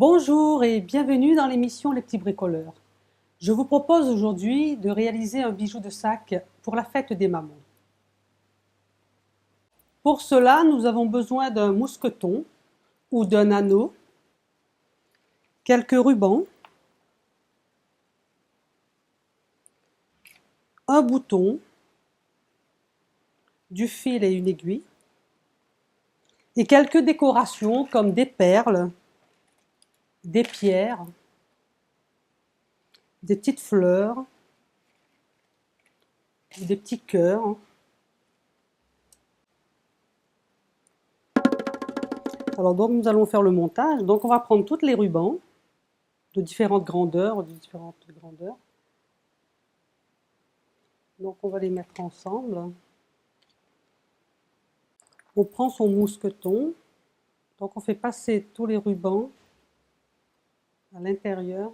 Bonjour et bienvenue dans l'émission Les Petits Bricoleurs. Je vous propose aujourd'hui de réaliser un bijou de sac pour la fête des mamans. Pour cela, nous avons besoin d'un mousqueton ou d'un anneau, quelques rubans, un bouton, du fil et une aiguille, et quelques décorations comme des perles, des pierres, des petites fleurs, des petits cœurs. Alors donc nous allons faire le montage. Donc on va prendre tous les rubans de différentes grandeurs, Donc on va les mettre ensemble. On prend son mousqueton. Donc on fait passer tous les rubans à l'intérieur.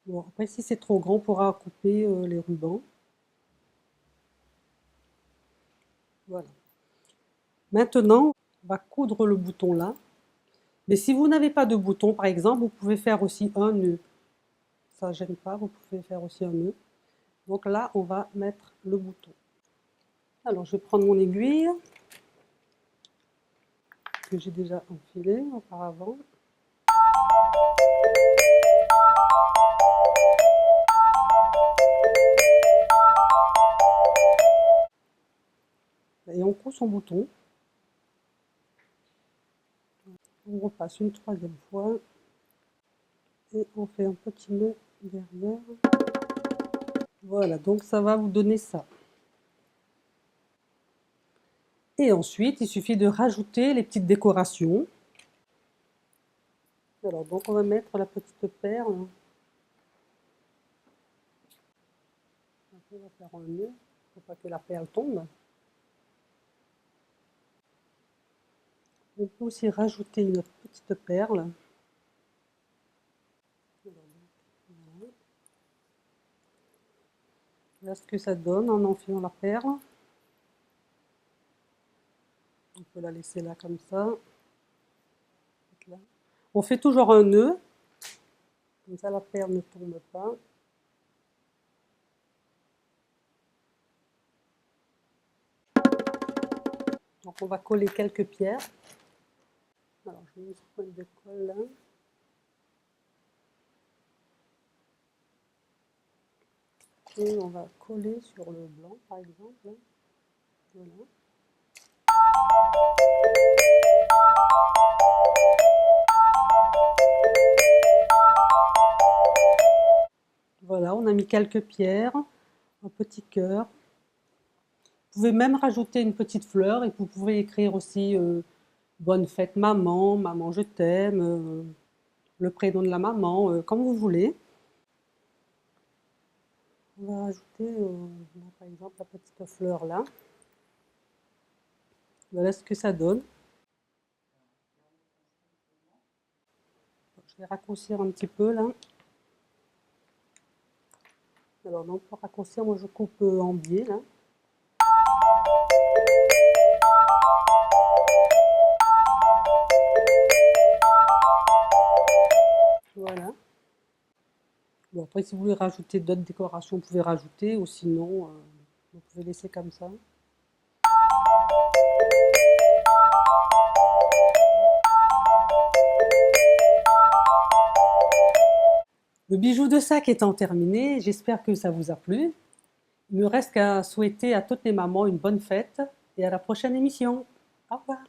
Bon, après si c'est trop grand, on pourra couper les rubans. Voilà. Maintenant, on va coudre le bouton là. Mais si vous n'avez pas de bouton, par exemple, vous pouvez faire aussi un nœud. Ça ne gêne pas, vous pouvez faire aussi un nœud. Donc là, on va mettre le bouton. Alors, je vais prendre mon aiguille, que j'ai déjà enfilée auparavant. Et on coud son bouton. On repasse une troisième fois. Et on fait un petit nœud derrière. Voilà, donc ça va vous donner ça. Et ensuite, il suffit de rajouter les petites décorations. Alors, donc on va mettre la petite perle. On va faire un nœud, pour pas que la perle tombe. On peut aussi rajouter une petite perle. Voilà ce que ça donne en enfilant la perle. On peut la laisser là comme ça. On fait toujours un nœud, comme ça la perle ne tombe pas. Donc on va coller quelques pierres. Alors je mets une pointe de colle là. Et on va coller sur le blanc par exemple. Voilà. Voilà, on a mis quelques pierres, un petit cœur. Vous pouvez même rajouter une petite fleur et vous pouvez écrire aussi bonne fête maman, maman je t'aime, le prénom de la maman, comme vous voulez. On va rajouter par exemple la petite fleur là. Voilà ce que ça donne. Je vais raccourcir un petit peu là. Alors donc pour raccourcir, moi je coupe en biais là. Voilà. Bon, après si vous voulez rajouter d'autres décorations, vous pouvez rajouter, ou sinon vous pouvez laisser comme ça. Le bijou de sac étant terminé, j'espère que ça vous a plu. Il ne me reste qu'à souhaiter à toutes les mamans une bonne fête et à la prochaine émission. Au revoir.